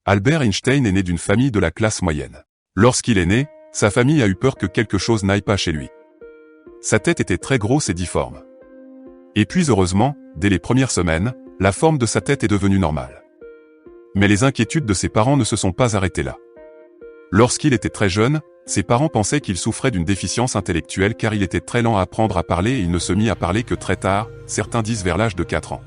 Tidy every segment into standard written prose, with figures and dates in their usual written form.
Albert Einstein est né d'une famille de la classe moyenne. Lorsqu'il est né, sa famille a eu peur que quelque chose n'aille pas chez lui. Sa tête était très grosse et difforme. Et puis heureusement, dès les premières semaines, la forme de sa tête est devenue normale. Mais les inquiétudes de ses parents ne se sont pas arrêtées là. Lorsqu'il était très jeune, ses parents pensaient qu'il souffrait d'une déficience intellectuelle car il était très lent à apprendre à parler et il ne se mit à parler que très tard, certains disent vers l'âge de 4 ans.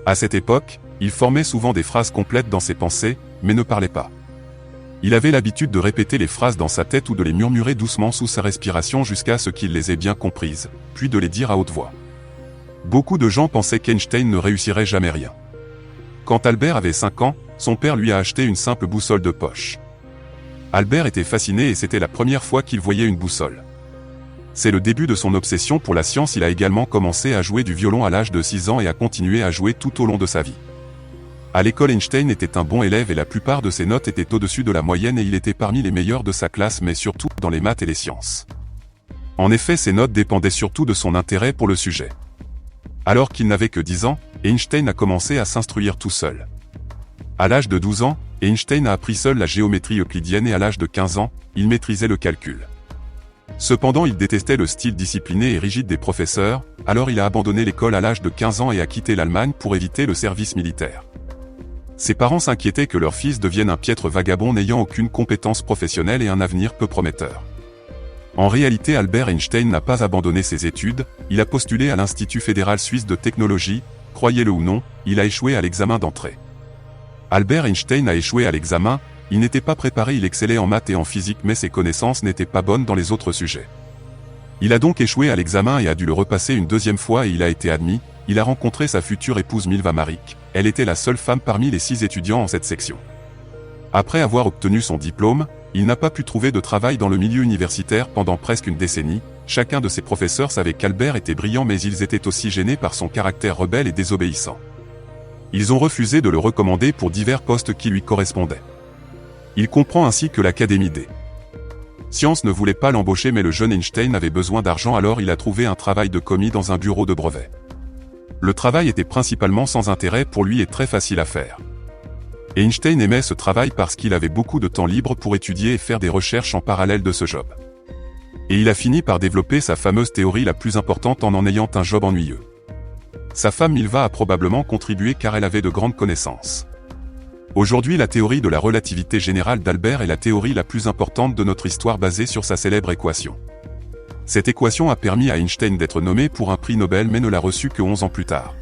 À cette époque, il formait souvent des phrases complètes dans ses pensées, mais ne parlait pas. Il avait l'habitude de répéter les phrases dans sa tête ou de les murmurer doucement sous sa respiration jusqu'à ce qu'il les ait bien comprises, puis de les dire à haute voix. Beaucoup de gens pensaient qu'Einstein ne réussirait jamais rien. Quand Albert avait 5 ans, son père lui a acheté une simple boussole de poche. Albert était fasciné et c'était la première fois qu'il voyait une boussole. C'est le début de son obsession pour la science. Il a également commencé à jouer du violon à l'âge de 6 ans et a continué à jouer tout au long de sa vie. À l'école, Einstein était un bon élève et la plupart de ses notes étaient au-dessus de la moyenne et il était parmi les meilleurs de sa classe mais surtout dans les maths et les sciences. En effet, ses notes dépendaient surtout de son intérêt pour le sujet. Alors qu'il n'avait que 10 ans, Einstein a commencé à s'instruire tout seul. À l'âge de 12 ans, Einstein a appris seul la géométrie euclidienne et à l'âge de 15 ans, il maîtrisait le calcul. Cependant, il détestait le style discipliné et rigide des professeurs, alors il a abandonné l'école à l'âge de 15 ans et a quitté l'Allemagne pour éviter le service militaire. Ses parents s'inquiétaient que leur fils devienne un piètre vagabond n'ayant aucune compétence professionnelle et un avenir peu prometteur. En réalité, Albert Einstein n'a pas abandonné ses études, il a postulé à l'Institut fédéral suisse de technologie, croyez-le ou non, il a échoué à l'examen d'entrée. Albert Einstein a échoué à l'examen, il n'était pas préparé, il excellait en maths et en physique mais ses connaissances n'étaient pas bonnes dans les autres sujets. Il a donc échoué à l'examen et a dû le repasser une deuxième fois et il a été admis. Il a rencontré sa future épouse Milva Maric, elle était la seule femme parmi les 6 étudiants en cette section. Après avoir obtenu son diplôme, il n'a pas pu trouver de travail dans le milieu universitaire pendant presque une décennie. Chacun de ses professeurs savait qu'Albert était brillant mais ils étaient aussi gênés par son caractère rebelle et désobéissant. Ils ont refusé de le recommander pour divers postes qui lui correspondaient. Il comprend ainsi que l'Académie des sciences ne voulait pas l'embaucher mais le jeune Einstein avait besoin d'argent alors il a trouvé un travail de commis dans un bureau de brevets. Le travail était principalement sans intérêt pour lui et très facile à faire. Einstein aimait ce travail parce qu'il avait beaucoup de temps libre pour étudier et faire des recherches en parallèle de ce job. Et il a fini par développer sa fameuse théorie la plus importante en ayant un job ennuyeux. Sa femme Milva a probablement contribué car elle avait de grandes connaissances. Aujourd'hui, la théorie de la relativité générale d'Albert est la théorie la plus importante de notre histoire basée sur sa célèbre équation. Cette équation a permis à Einstein d'être nommé pour un prix Nobel mais ne l'a reçu que 11 ans plus tard.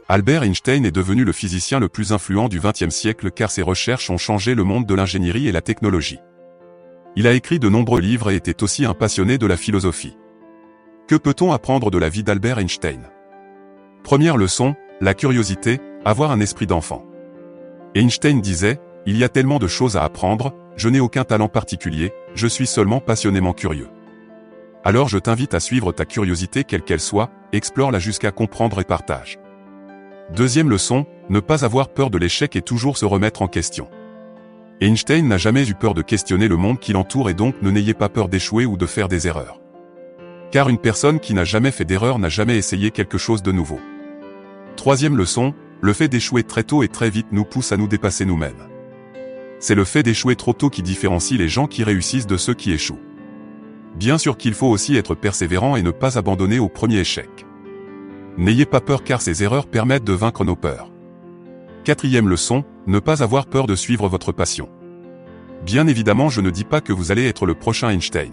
Albert Einstein est devenu le physicien le plus influent du XXe siècle car ses recherches ont changé le monde de l'ingénierie et la technologie. Il a écrit de nombreux livres et était aussi un passionné de la philosophie. Que peut-on apprendre de la vie d'Albert Einstein? Première leçon, la curiosité, avoir un esprit d'enfant. Einstein disait, il y a tellement de choses à apprendre, je n'ai aucun talent particulier, je suis seulement passionnément curieux. Alors je t'invite à suivre ta curiosité quelle qu'elle soit, explore-la jusqu'à comprendre et partage. Deuxième leçon, ne pas avoir peur de l'échec et toujours se remettre en question. Einstein n'a jamais eu peur de questionner le monde qui l'entoure et donc ne n'ayez pas peur d'échouer ou de faire des erreurs. Car une personne qui n'a jamais fait d'erreur n'a jamais essayé quelque chose de nouveau. Troisième leçon, le fait d'échouer très tôt et très vite nous pousse à nous dépasser nous-mêmes. C'est le fait d'échouer trop tôt qui différencie les gens qui réussissent de ceux qui échouent. Bien sûr qu'il faut aussi être persévérant et ne pas abandonner au premier échec. N'ayez pas peur car ces erreurs permettent de vaincre nos peurs. Quatrième leçon, ne pas avoir peur de suivre votre passion. Bien évidemment, je ne dis pas que vous allez être le prochain Einstein.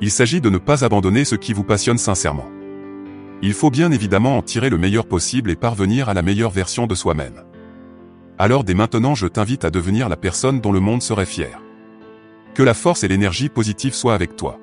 Il s'agit de ne pas abandonner ce qui vous passionne sincèrement. Il faut bien évidemment en tirer le meilleur possible et parvenir à la meilleure version de soi-même. Alors dès maintenant, je t'invite à devenir la personne dont le monde serait fier. Que la force et l'énergie positive soient avec toi.